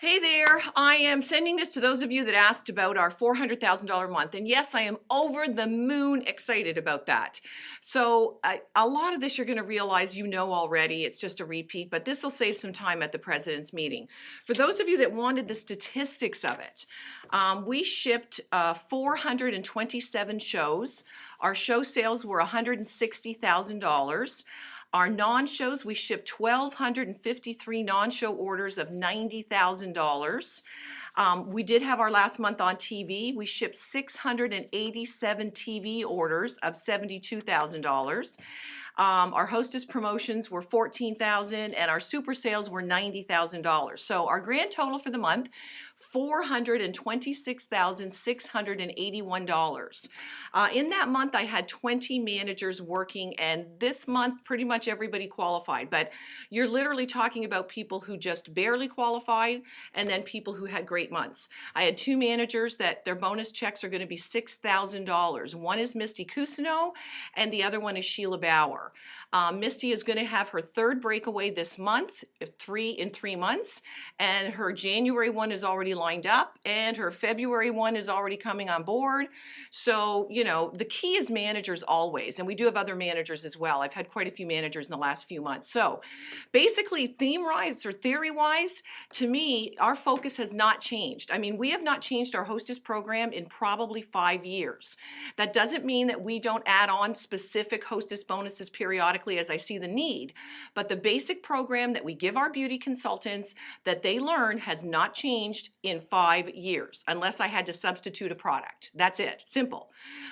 Hey there, I am sending this to those of you that asked about our $400,000 month. And yes, I am over the moon excited about that. So a lot of this you're going to realize you know already. It's just a repeat, but this will save some time at the president's meeting. For those of you that wanted the statistics of it, we shipped 427 shows. Our show sales were $160,000. Our non-shows, we shipped 1,253 non-show orders of $90,000. We did have our last month on TV. We shipped 687 TV orders of $72,000. Our hostess promotions were $14,000 and our super sales were $90,000. So our grand total for the month, $426,681. In that month, I had 20 managers working, and this month, pretty much everybody qualified. But you're literally talking about people who just barely qualified, and then people who had great months. I had two managers that their bonus checks are going to be $6,000. One is Misty Cousineau, and the other one is Sheila Bauer. Misty is going to have her third breakaway this month, in 3 months, and her January one is already lined up, and her February one is already coming on board. So, you know, the key is managers always, and we do have other managers as well. I've had quite a few managers in the last few months. So basically, theme-wise or theory-wise, to me, our focus has not changed. I mean, we have not changed our hostess program in probably 5 years. That doesn't mean that we don't add on specific hostess bonuses periodically as I see the need, but the basic program that we give our beauty consultants that they learn has not changed in 5 years, unless I had to substitute a product. That's it, simple.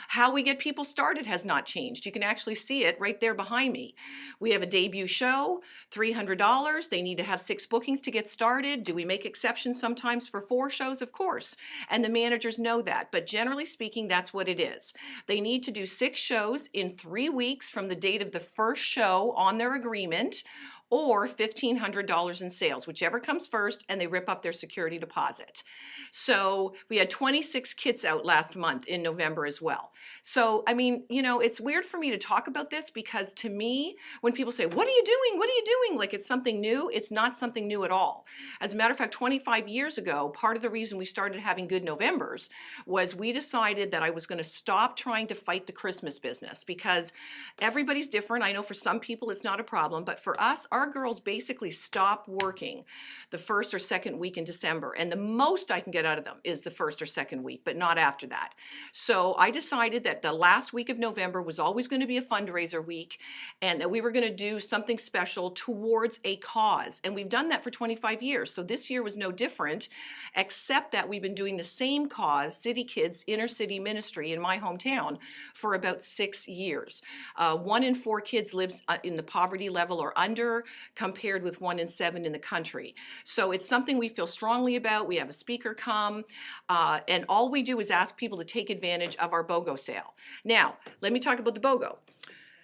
How we get people started has not changed. You can actually see it right there behind me. We have a debut show, $300. They need to have 6 bookings to get started. Do we make exceptions sometimes for 4 shows? Of course. And the managers know that. But generally speaking, that's what it is. They need to do 6 shows in 3 weeks from the date of the first show on their agreement, or $1,500 in sales, whichever comes first, and they rip up their security deposit. So we had 26 kits out last month in November as well. So, I mean, you know, it's weird for me to talk about this because to me, when people say, what are you doing? What are you doing? Like it's something new, it's not something new at all. As a matter of fact, 25 years ago, part of the reason we started having good Novembers was we decided that I was going to stop trying to fight the Christmas business because everybody's different. I know for some people it's not a problem, but for us, our girls basically stop working the first or second week in December, and the most I can get out of them is the first or second week, but not after that. So I decided that the last week of November was always going to be a fundraiser week, and that we were going to do something special towards a cause, and we've done that for 25 years. So this year was no different, except that we've been doing the same cause, City Kids Inner City Ministry in my hometown, for about 6 years. 1 in 4 kids lives in the poverty level or under, compared with 1 in 7 in the country. So it's something we feel strongly about. We have a speaker come, and all we do is ask people to take advantage of our BOGO sale. Now, let me talk about the BOGO.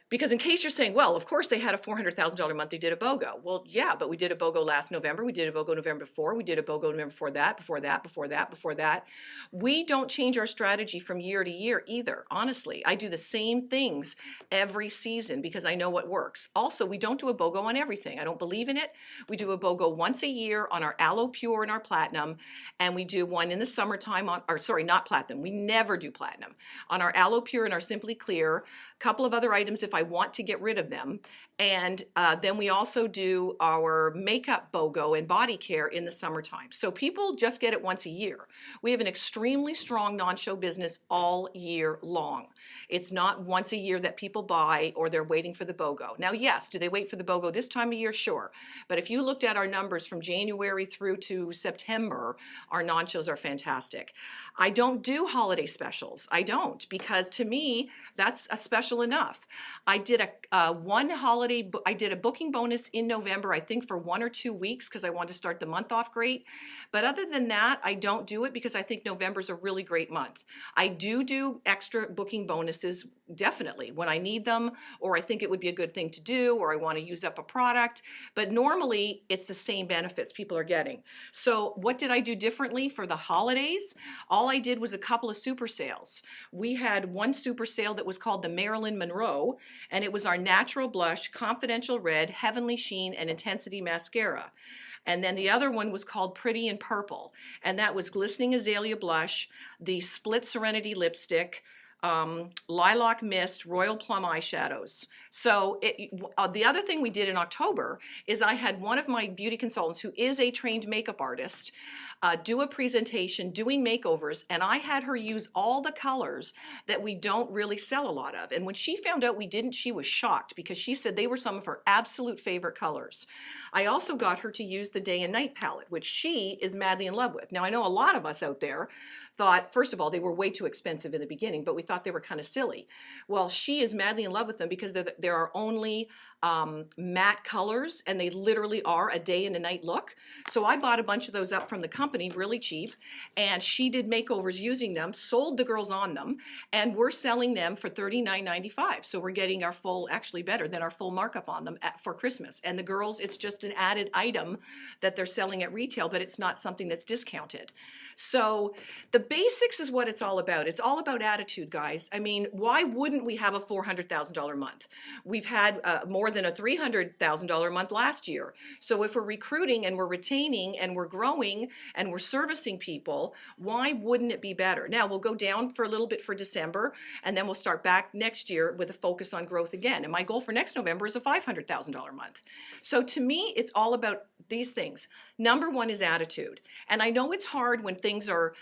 Because in case you're saying, well, of course they had a $400,000 month, they did a BOGO. Well, yeah, but we did a BOGO last November. We did a BOGO November before. We did a BOGO November before that, before that, before that, before that. We don't change our strategy from year to year either, honestly. I do the same things every season because I know what works. Also, we don't do a BOGO on everything. I don't believe in it. We do a BOGO once a year on our Aloe Pure and our Platinum, and we do one in the summertime on, or sorry, not Platinum. We never do Platinum. On our Aloe Pure and our Simply Clear, a couple of other items if I want to get rid of them. And then we also do our makeup BOGO and body care in the summertime. So people just get it once a year. We have an extremely strong non-show business all year long. It's not once a year that people buy or they're waiting for the BOGO. Now, yes, do they wait for the BOGO this time of year? Sure. But if you looked at our numbers from January through to September, our non-shows are fantastic. I don't do holiday specials. I don't, because to me, that's a special enough. I did a I did a booking bonus in November, I think for 1 or 2 weeks because I wanted to start the month off great. But other than that, I don't do it because I think November's a really great month. I do extra booking bonuses definitely, when I need them, or I think it would be a good thing to do, or I want to use up a product. But normally, it's the same benefits people are getting. So, what did I do differently for the holidays? All I did was a couple of super sales. We had one super sale that was called the Marilyn Monroe, and it was our natural blush, confidential red, heavenly sheen, and intensity mascara. And then the other one was called Pretty in Purple, and that was glistening azalea blush, the split serenity lipstick, lilac mist, royal plum eyeshadows. So the other thing we did in October is I had one of my beauty consultants who is a trained makeup artist do a presentation doing makeovers, and I had her use all the colors that we don't really sell a lot of. And when she found out we didn't, she was shocked because she said they were some of her absolute favorite colors. I also got her to use the day and night palette, which she is madly in love with. Now, I know a lot of us out there thought, first of all, they were way too expensive in the beginning, but we thought they were kind of silly. Well, she is madly in love with them because there are only matte colors, and they literally are a day and a night look. So I bought a bunch of those up from the company really cheap, and she did makeovers using them, sold the girls on them, and we're selling them for $39.95. So we're getting our full, actually better than our full markup on them for Christmas. And the girls, it's just an added item that they're selling at retail, but it's not something that's discounted. So the basics is what it's all about. It's all about attitude, guys. I mean, why wouldn't we have a $400,000 month? We've had more than a $300,000 month last year. So if we're recruiting and we're retaining and we're growing and we're servicing people, why wouldn't it be better? Now we'll go down for a little bit for December, and then we'll start back next year with a focus on growth again. And my goal for next November is a $500,000 month. So to me, it's all about these things. Number one is attitude. And I know it's hard when things are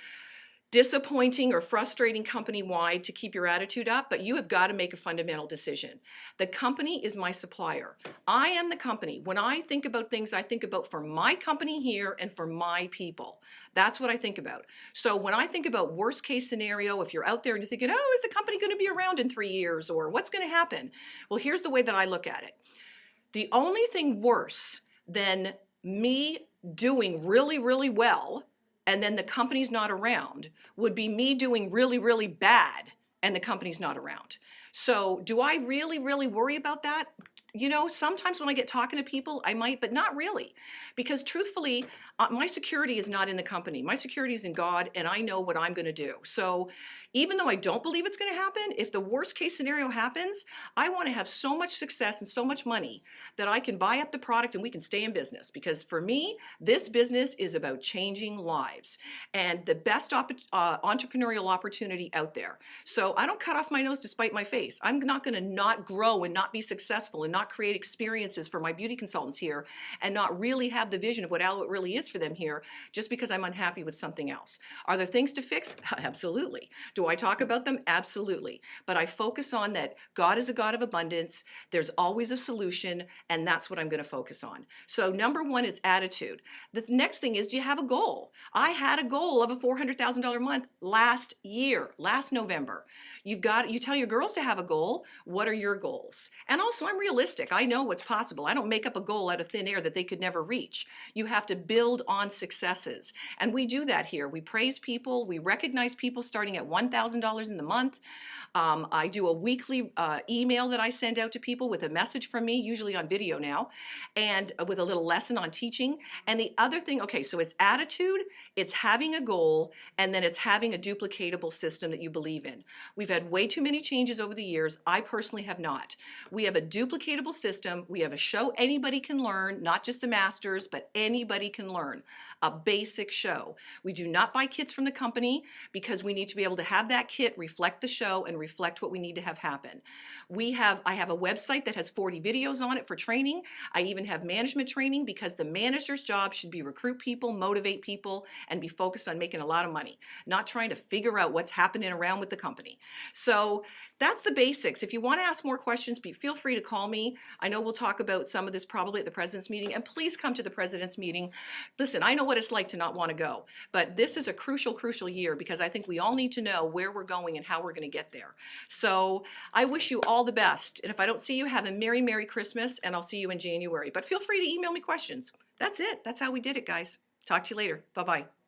disappointing or frustrating company-wide to keep your attitude up, but you have got to make a fundamental decision. The company is my supplier. I am the company. When I think about things, I think about for my company here and for my people. That's what I think about. So when I think about worst case scenario, if you're out there and you're thinking, oh, is the company going to be around in 3 years, or what's going to happen? Well, here's the way that I look at it. The only thing worse than me doing really, really well and then the company's not around would be me doing really, really bad and the company's not around. So do I really, really worry about that? You know, sometimes when I get talking to people, I might, but not really. Because truthfully, my security is not in the company. My security is in God, and I know what I'm going to do. So even though I don't believe it's going to happen, if the worst case scenario happens, I want to have so much success and so much money that I can buy up the product and we can stay in business. Because for me, this business is about changing lives and the best entrepreneurial opportunity out there. So I don't cut off my nose to spite my face. I'm not going to not grow and not be successful and not create experiences for my beauty consultants here and not really have the vision of what Alouette really is for them here just because I'm unhappy with something else. Are there things to fix? Absolutely. Do I talk about them? Absolutely. But I focus on that God is a God of abundance. There's always a solution, and that's what I'm going to focus on. So number one, it's attitude. The next thing is, do you have a goal? I had a goal of a $400,000 month last year, last November. You tell your girls to have a goal. What are your goals? And also, I'm realistic. I know what's possible. I don't make up a goal out of thin air that they could never reach. You have to build on successes. And we do that here. We praise people. We recognize people starting at $1,000 in the month. I do a weekly email that I send out to people with a message from me, usually on video now, and with a little lesson on teaching. And the other thing, okay, so it's attitude, it's having a goal, and then it's having a duplicatable system that you believe in. We've had way too many changes over the years. I personally have not. We have a duplicatable system. We have a show anybody can learn, not just the masters, but anybody can learn. A basic show. We do not buy kits from the company because we need to be able to have that kit reflect the show and reflect what we need to have happen. I have a website that has 40 videos on it for training. I even have management training because the manager's job should be recruit people, motivate people, and be focused on making a lot of money, not trying to figure out what's happening around with the company. So that's the basics. If you want to ask more questions, feel free to call me. I know we'll talk about some of this probably at the president's meeting, and please come to the president's meeting. Listen, I know what it's like to not want to go, but this is a crucial, crucial year because I think we all need to know where we're going and how we're going to get there. So I wish you all the best. And if I don't see you, have a Merry, Merry Christmas, and I'll see you in January. But feel free to email me questions. That's it. That's how we did it, guys. Talk to you later. Bye-bye.